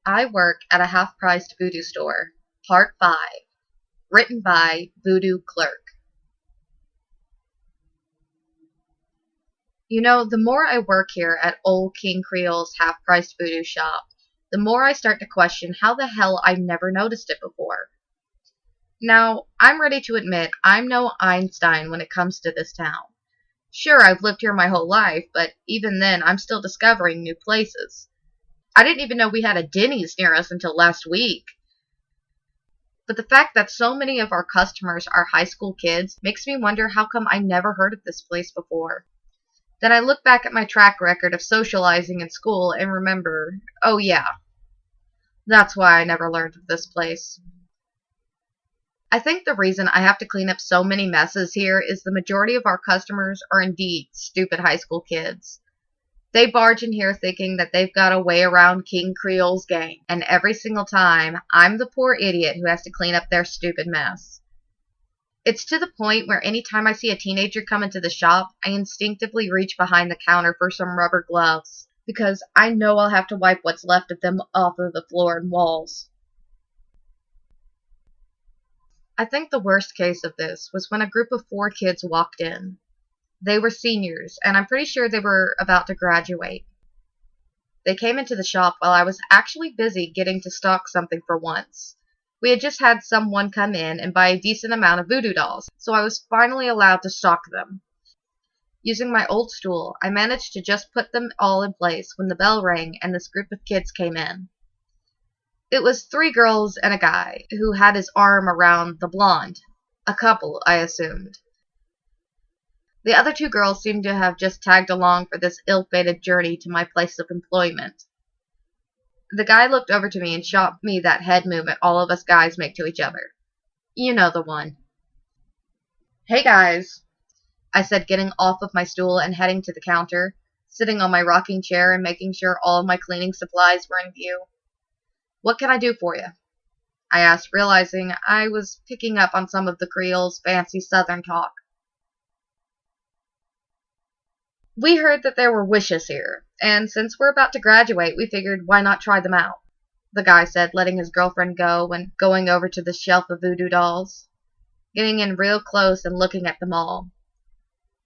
I work at a half-priced Voodoo store. Part 5. Written by Voodoo Clerk. You know, the more I work here at Old King Creole's half-priced Voodoo shop, the more I start to question how the hell I've never noticed it before. Now, I'm ready to admit I'm no Einstein when it comes to this town. Sure, I've lived here my whole life, but even then I'm still discovering new places. I didn't even know we had a Denny's near us until last week. But the fact that so many of our customers are high school kids makes me wonder how come I never heard of this place before. Then I look back at my track record of socializing in school and remember, oh yeah, that's why I never learned of this place. I think the reason I have to clean up so many messes here is the majority of our customers are indeed stupid high school kids. They barge in here thinking that they've got a way around King Creole's gang, and every single time, I'm the poor idiot who has to clean up their stupid mess. It's to the point where anytime I see a teenager come into the shop, I instinctively reach behind the counter for some rubber gloves, because I know I'll have to wipe what's left of them off of the floor and walls. I think the worst case of this was when a group of 4 kids walked in. They were seniors, and I'm pretty sure they were about to graduate. They came into the shop while I was actually busy getting to stock something for once. We had just had someone come in and buy a decent amount of voodoo dolls, so I was finally allowed to stock them. Using my old stool, I managed to just put them all in place when the bell rang and this group of kids came in. It was 3 girls and a guy who had his arm around the blonde. A couple, I assumed. The other 2 girls seemed to have just tagged along for this ill-fated journey to my place of employment. The guy looked over to me and shot me that head movement all of us guys make to each other. You know the one. Hey guys, I said, getting off of my stool and heading to the counter, sitting on my rocking chair and making sure all of my cleaning supplies were in view. What can I do for you? I asked, realizing I was picking up on some of the Creole's fancy southern talk. We heard that there were wishes here, and since we're about to graduate, we figured why not try them out, the guy said, letting his girlfriend go when going over to the shelf of voodoo dolls, getting in real close and looking at them all.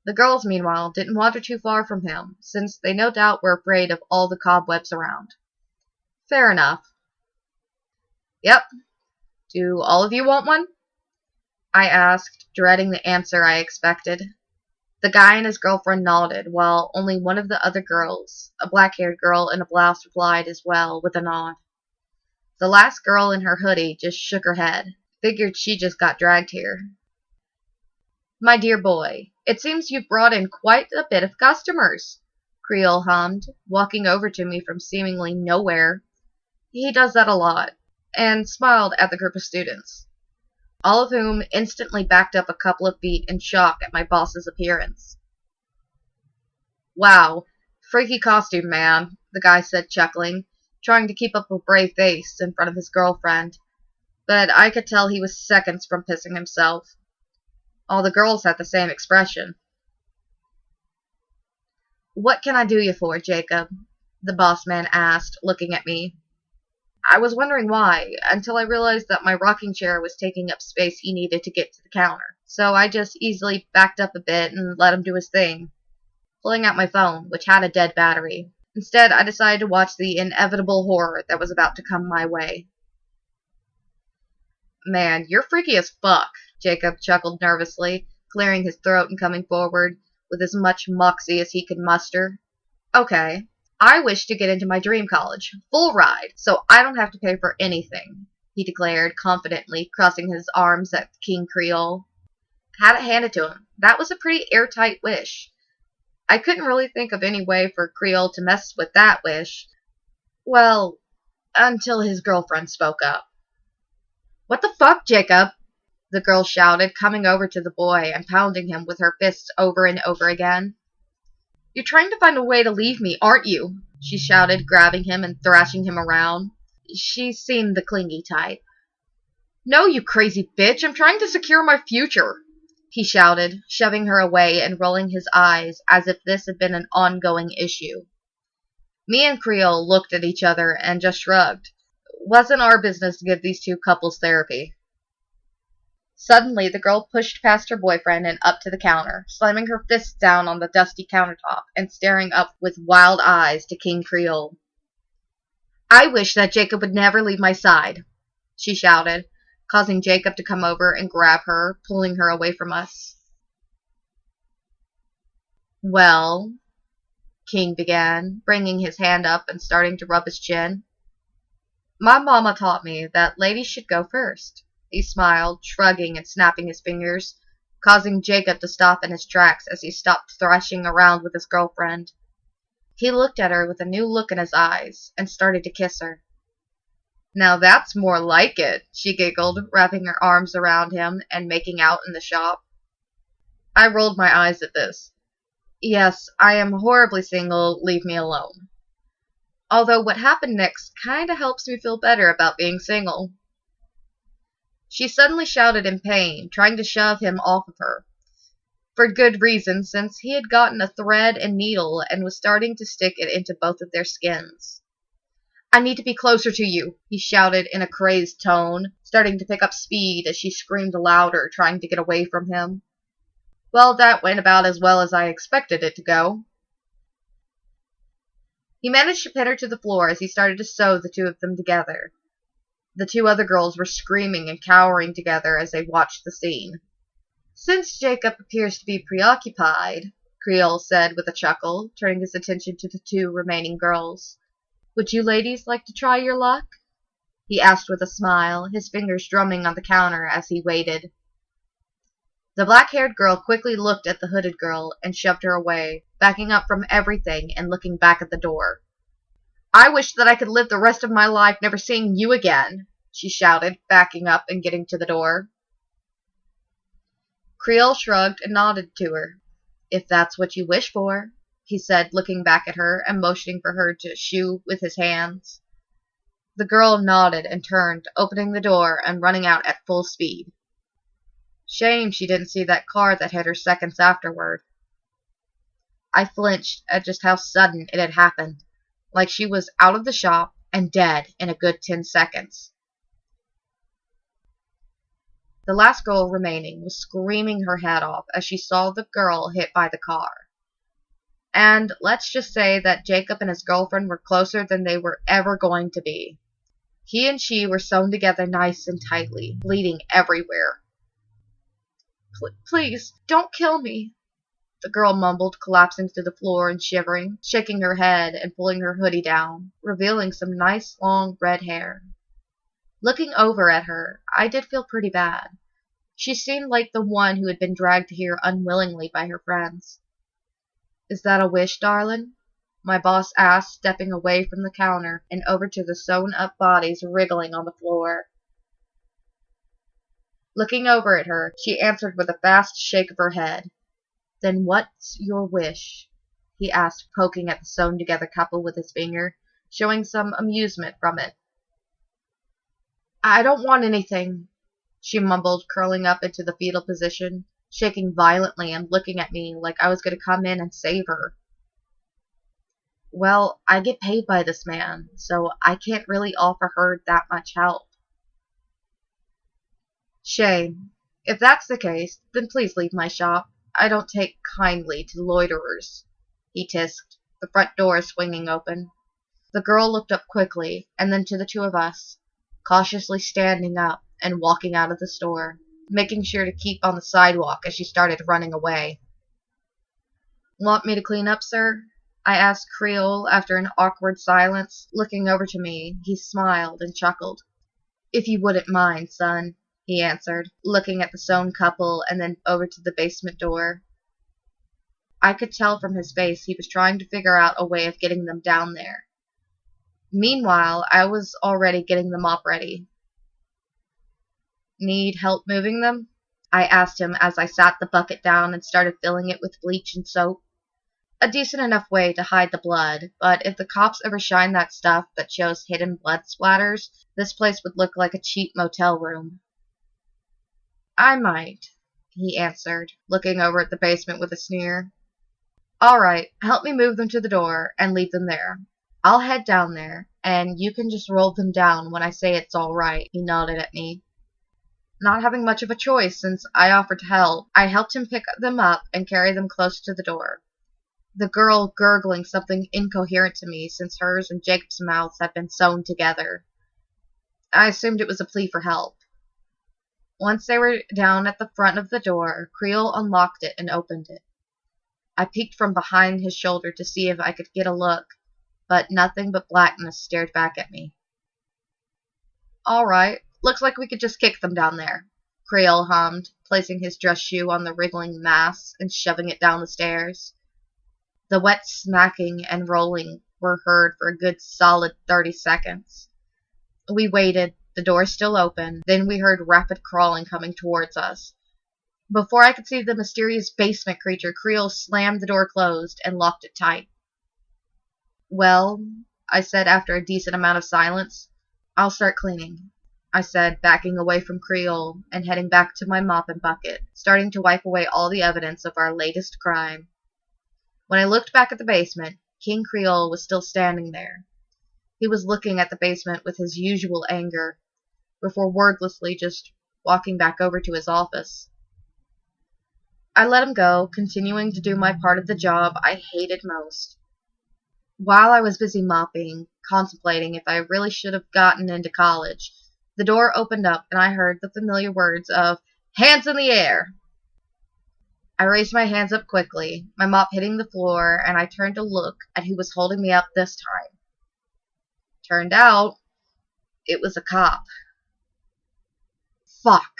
The girls, meanwhile, didn't wander too far from him, since they no doubt were afraid of all the cobwebs around. Fair enough. Yep. Do all of you want one? I asked, dreading the answer I expected. The guy and his girlfriend nodded, while only one of the other girls, a black-haired girl in a blouse, replied as well with a nod. The last girl in her hoodie just shook her head. Figured she just got dragged here. My dear boy, it seems you've brought in quite a bit of customers, Creole hummed, walking over to me from seemingly nowhere. He does that a lot, and smiled at the group of students, all of whom instantly backed up a couple of feet in shock at my boss's appearance. Wow, freaky costume, man, the guy said, chuckling, trying to keep up a brave face in front of his girlfriend, but I could tell he was seconds from pissing himself. All the girls had the same expression. What can I do you for, Jacob? The boss man asked, looking at me. I was wondering why, until I realized that my rocking chair was taking up space he needed to get to the counter, so I just easily backed up a bit and let him do his thing, pulling out my phone, which had a dead battery. Instead, I decided to watch the inevitable horror that was about to come my way. Man, you're freaky as fuck, Jacob chuckled nervously, clearing his throat and coming forward with as much moxie as he could muster. Okay. I wish to get into my dream college, full ride, so I don't have to pay for anything, he declared confidently, crossing his arms at King Creole. Had it handed to him. That was a pretty airtight wish. I couldn't really think of any way for Creole to mess with that wish. Well, until his girlfriend spoke up. What the fuck, Jacob? The girl shouted, coming over to the boy and pounding him with her fists over and over again. You're trying to find a way to leave me, aren't you? She shouted, grabbing him and thrashing him around. She seemed the clingy type. No, you crazy bitch, I'm trying to secure my future, he shouted, shoving her away and rolling his eyes as if this had been an ongoing issue. Me and Creole looked at each other and just shrugged. Wasn't our business to give these two couples therapy. Suddenly, the girl pushed past her boyfriend and up to the counter, slamming her fists down on the dusty countertop and staring up with wild eyes to King Creole. I wish that Jacob would never leave my side, she shouted, causing Jacob to come over and grab her, pulling her away from us. Well, King began, bringing his hand up and starting to rub his chin. My mama taught me that ladies should go first. He smiled, shrugging and snapping his fingers, causing Jacob to stop in his tracks as he stopped thrashing around with his girlfriend. He looked at her with a new look in his eyes and started to kiss her. Now that's more like it, she giggled, wrapping her arms around him and making out in the shop. I rolled my eyes at this. Yes, I am horribly single, leave me alone. Although what happened next kinda helps me feel better about being single. She suddenly shouted in pain, trying to shove him off of her. For good reason, since he had gotten a thread and needle and was starting to stick it into both of their skins. I need to be closer to you, he shouted in a crazed tone, starting to pick up speed as she screamed louder, trying to get away from him. Well, that went about as well as I expected it to go. He managed to pin her to the floor as he started to sew the two of them together. The two other girls were screaming and cowering together as they watched the scene. Since Jacob appears to be preoccupied, Creole said with a chuckle, turning his attention to the two remaining girls. Would you ladies like to try your luck? He asked with a smile, his fingers drumming on the counter as he waited. The black-haired girl quickly looked at the hooded girl and shoved her away, backing up from everything and looking back at the door. I wish that I could live the rest of my life never seeing you again, she shouted, backing up and getting to the door. Creole shrugged and nodded to her. If that's what you wish for, he said, looking back at her and motioning for her to shoo with his hands. The girl nodded and turned, opening the door and running out at full speed. Shame she didn't see that car that hit her seconds afterward. I flinched at just how sudden it had happened, like she was out of the shop and dead in a good 10 seconds. The last girl remaining was screaming her head off as she saw the girl hit by the car. And let's just say that Jacob and his girlfriend were closer than they were ever going to be. He and she were sewn together nice and tightly, bleeding everywhere. Please, don't kill me, the girl mumbled, collapsing to the floor and shivering, shaking her head and pulling her hoodie down, revealing some nice long red hair. Looking over at her, I did feel pretty bad. She seemed like the one who had been dragged here unwillingly by her friends. Is that a wish, darling? My boss asked, stepping away from the counter and over to the sewn-up bodies wriggling on the floor. Looking over at her, she answered with a fast shake of her head. Then what's your wish? He asked, poking at the sewn-together couple with his finger, showing some amusement from it. I don't want anything, she mumbled, curling up into the fetal position, shaking violently and looking at me like I was going to come in and save her. Well, I get paid by this man, so I can't really offer her that much help. Shame. If that's the case, then please leave my shop. I don't take kindly to loiterers, he tisked, the front door swinging open. The girl looked up quickly, and then to the two of us, cautiously standing up and walking out of the store, making sure to keep on the sidewalk as she started running away. Want me to clean up, sir? I asked Creole after an awkward silence. Looking over to me, he smiled and chuckled. If you wouldn't mind, son, he answered, looking at the sewn couple and then over to the basement door. I could tell from his face he was trying to figure out a way of getting them down there. Meanwhile, I was already getting the mop ready. Need help moving them? I asked him as I sat the bucket down and started filling it with bleach and soap. A decent enough way to hide the blood, but if the cops ever shine that stuff that shows hidden blood splatters, this place would look like a cheap motel room. I might, he answered, looking over at the basement with a sneer. All right, help me move them to the door and leave them there. I'll head down there, and you can just roll them down when I say it's all right, he nodded at me. Not having much of a choice since I offered to help, I helped him pick them up and carry them close to the door, the girl gurgling something incoherent to me since hers and Jacob's mouths had been sewn together. I assumed it was a plea for help. Once they were down at the front of the door, Creel unlocked it and opened it. I peeked from behind his shoulder to see if I could get a look, but nothing but blackness stared back at me. All right, looks like we could just kick them down there, Creel hummed, placing his dress shoe on the wriggling mass and shoving it down the stairs. The wet smacking and rolling were heard for a good solid 30 seconds. We waited, the door still open, then we heard rapid crawling coming towards us. Before I could see the mysterious basement creature, Creel slammed the door closed and locked it tight. Well, I said after a decent amount of silence. I'll start cleaning, I said, backing away from Creel and heading back to my mop and bucket, starting to wipe away all the evidence of our latest crime. When I looked back at the basement, King Creel was still standing there. He was looking at the basement with his usual anger, before wordlessly just walking back over to his office. I let him go, continuing to do my part of the job I hated most. While I was busy mopping, contemplating if I really should have gotten into college, the door opened up and I heard the familiar words of, "Hands in the air!" I raised my hands up quickly, my mop hitting the floor, and I turned to look at who was holding me up this time. Turned out, it was a cop. Fuck.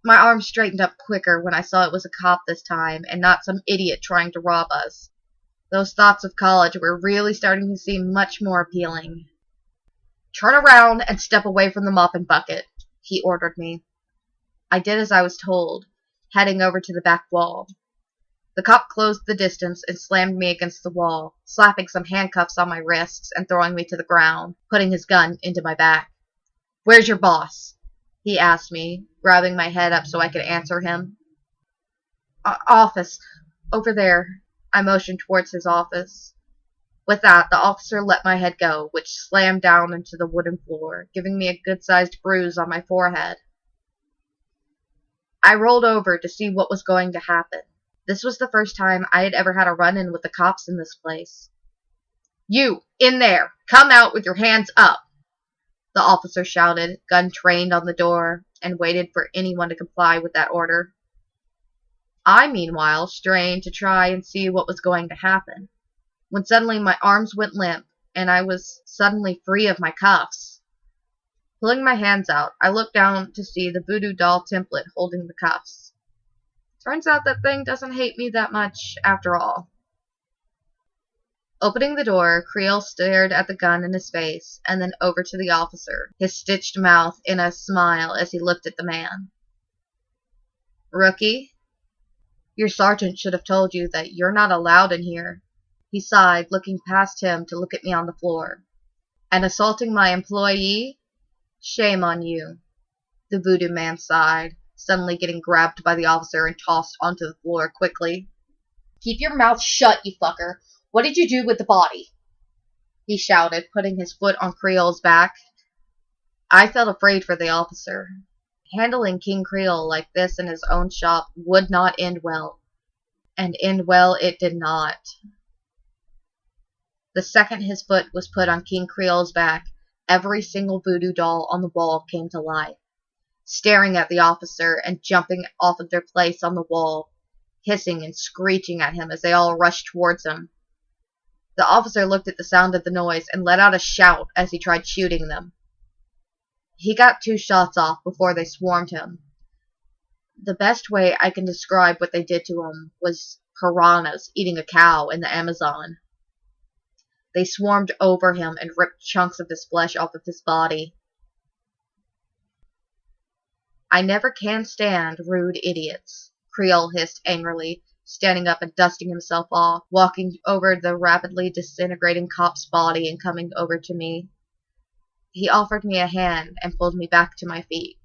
My arm straightened up quicker when I saw it was a cop this time, and not some idiot trying to rob us. Those thoughts of college were really starting to seem much more appealing. "Turn around and step away from the mop and bucket," he ordered me. I did as I was told, heading over to the back wall. The cop closed the distance and slammed me against the wall, slapping some handcuffs on my wrists and throwing me to the ground, putting his gun into my back. "Where's your boss?" he asked me, grabbing my head up so I could answer him. "Office. Over there." I motioned towards his office. With that, the officer let my head go, which slammed down into the wooden floor, giving me a good-sized bruise on my forehead. I rolled over to see what was going to happen. This was the first time I had ever had a run-in with the cops in this place. "You, in there! Come out with your hands up!" the officer shouted, gun trained on the door, and waited for anyone to comply with that order. I, meanwhile, strained to try and see what was going to happen, when suddenly my arms went limp, and I was suddenly free of my cuffs. Pulling my hands out, I looked down to see the voodoo doll template holding the cuffs. Turns out that thing doesn't hate me that much after all. Opening the door, Creel stared at the gun in his face, and then over to the officer, his stitched mouth in a smile as he looked at the man. "Rookie, your sergeant should have told you that you're not allowed in here." He sighed, looking past him to look at me on the floor. "And assaulting my employee? Shame on you." The voodoo man sighed, suddenly getting grabbed by the officer and tossed onto the floor quickly. "Keep your mouth shut, you fucker. What did you do with the body?" he shouted, putting his foot on Creel's back. I felt afraid for the officer. Handling King Creel like this in his own shop would not end well. And end well it did not. The second his foot was put on King Creel's back, every single voodoo doll on the wall came to life, staring at the officer and jumping off of their place on the wall, hissing and screeching at him as they all rushed towards him. The officer looked at the sound of the noise and let out a shout as he tried shooting them. He got 2 shots off before they swarmed him. The best way I can describe what they did to him was piranhas eating a cow in the Amazon. They swarmed over him and ripped chunks of his flesh off of his body. "I never can stand rude idiots," Creel hissed angrily, standing up and dusting himself off, walking over the rapidly disintegrating cop's body and coming over to me. He offered me a hand and pulled me back to my feet.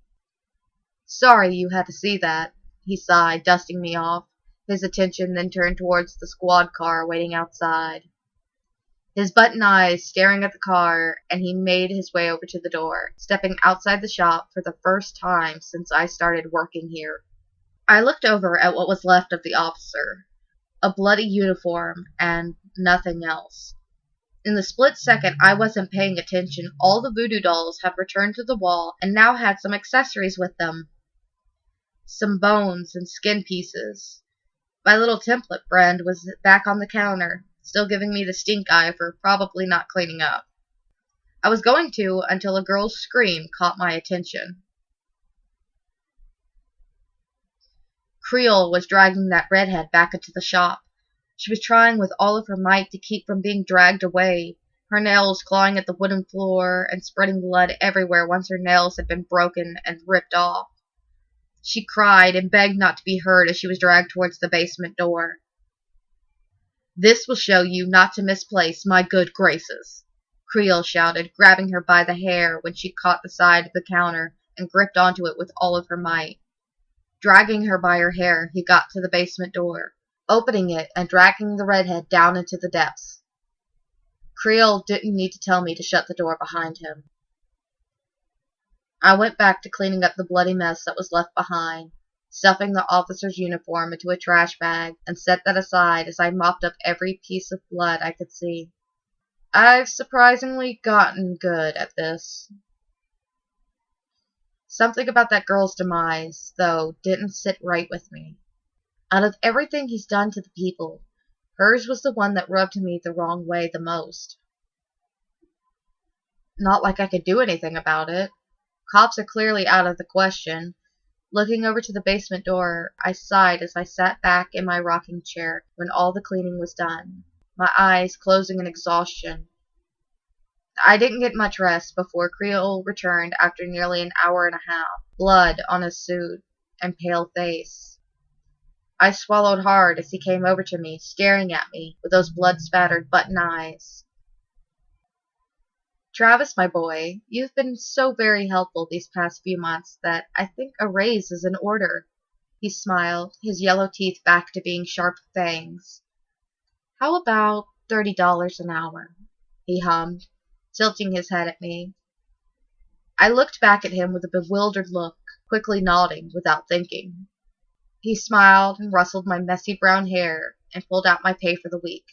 "Sorry you had to see that," he sighed, dusting me off. His attention then turned towards the squad car waiting outside. his button eyes staring at the car, and he made his way over to the door, stepping outside the shop for the first time since I started working here. I looked over at what was left of the officer, a bloody uniform, and nothing else. In the split second I wasn't paying attention, all the voodoo dolls had returned to the wall and now had some accessories with them. Some bones and skin pieces. My little template friend was back on the counter, still giving me the stink eye for probably not cleaning up. I was going to until a girl's scream caught my attention. Creole was dragging that redhead back into the shop. She was trying with all of her might to keep from being dragged away, her nails clawing at the wooden floor and spreading blood everywhere once her nails had been broken and ripped off. She cried and begged not to be hurt as she was dragged towards the basement door. "This will show you not to misplace my good graces," Creole shouted, grabbing her by the hair when she caught the side of the counter and gripped onto it with all of her might. Dragging her by her hair, he got to the basement door, opening it and dragging the redhead down into the depths. Creole didn't need to tell me to shut the door behind him. I went back to cleaning up the bloody mess that was left behind, stuffing the officer's uniform into a trash bag, and set that aside as I mopped up every piece of blood I could see. I've surprisingly gotten good at this. Something about that girl's demise, though, didn't sit right with me. Out of everything he's done to the people, hers was the one that rubbed me the wrong way the most. Not like I could do anything about it. Cops are clearly out of the question. Looking over to the basement door, I sighed as I sat back in my rocking chair when all the cleaning was done, my eyes closing in exhaustion. I didn't get much rest before Creole returned after nearly an hour and a half, blood on his suit and pale face. I swallowed hard as he came over to me, staring at me with those blood-spattered button eyes. "Travis, my boy, you've been so very helpful these past few months that I think a raise is in order." He smiled, his yellow teeth back to being sharp fangs. "How about $30 an hour?" he hummed, tilting his head at me. I looked back at him with a bewildered look, quickly nodding without thinking. He smiled and rustled my messy brown hair and pulled out my pay for the week.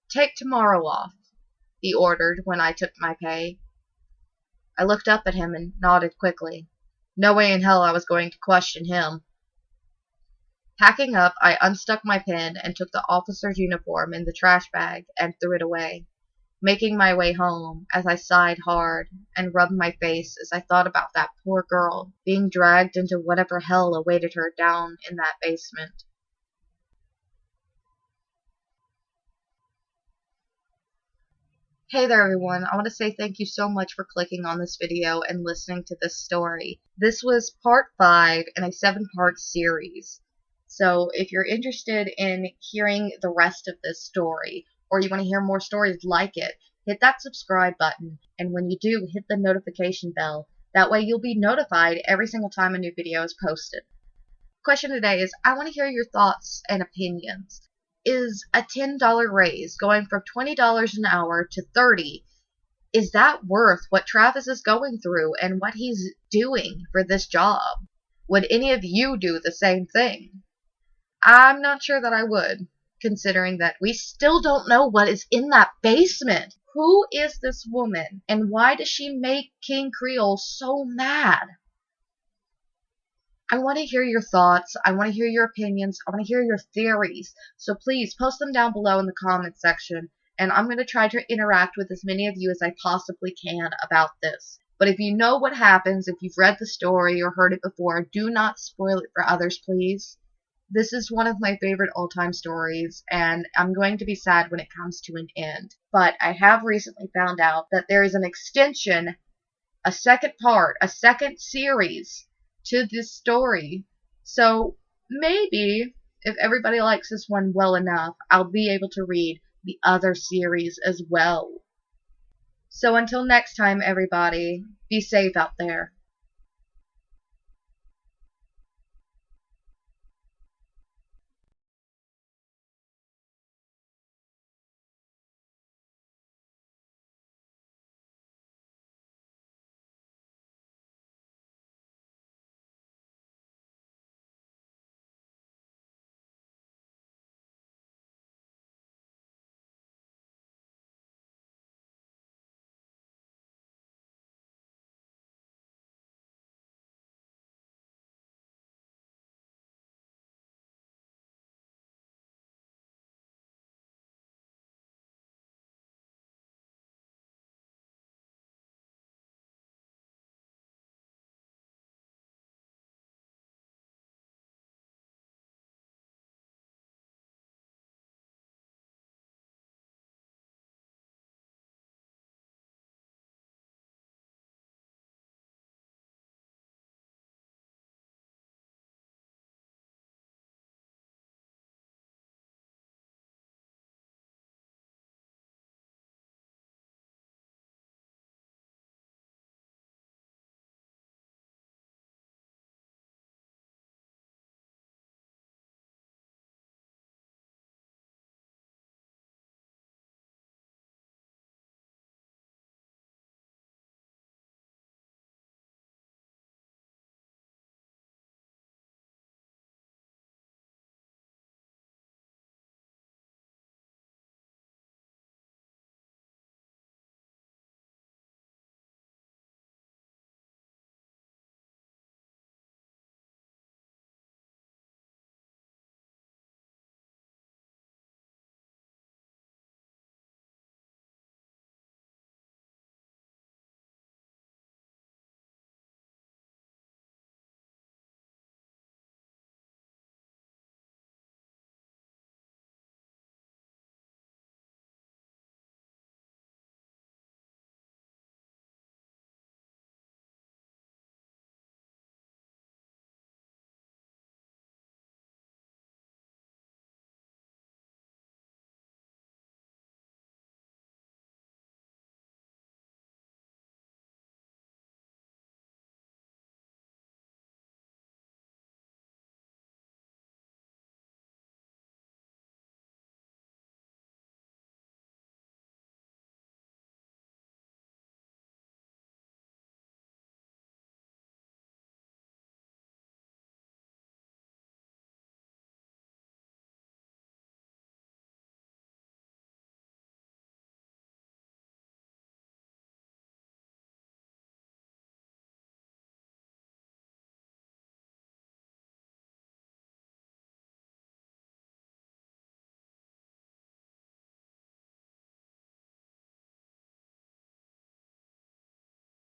"Take tomorrow off," he ordered when I took my pay. I looked up at him and nodded quickly. No way in hell I was going to question him. Packing up, I unstuck my pin and took the officer's uniform in the trash bag and threw it away, making my way home as I sighed hard and rubbed my face as I thought about that poor girl being dragged into whatever hell awaited her down in that basement. Hey there everyone, I want to say thank you so much for clicking on this video and listening to this story. This was part 5 in a 7-part series. So if you're interested in hearing the rest of this story, or you want to hear more stories like it, hit that subscribe button, and when you do, hit the notification bell. That way you'll be notified every single time a new video is posted. Question today is, I want to hear your thoughts and opinions. Is a $10 raise going from $20 an hour to $30, is that worth what Travis is going through and what he's doing for this job? Would any of you do the same thing? I'm not sure that I would, considering that we still don't know what is in that basement. Who is this woman, and why does she make King Creole so mad? I want to hear your thoughts. I want to hear your opinions. I want to hear your theories. So please post them down below in the comment section, and I'm going to try to interact with as many of you as I possibly can about this. But if you know what happens, if you've read the story or heard it before, do not spoil it for others, please. This is one of my favorite all-time stories, and I'm going to be sad when it comes to an end. But I have recently found out that there is an extension, a second part, a second series to this story. So maybe if everybody likes this one well enough, I'll be able to read the other series as well. So until next time, everybody, be safe out there.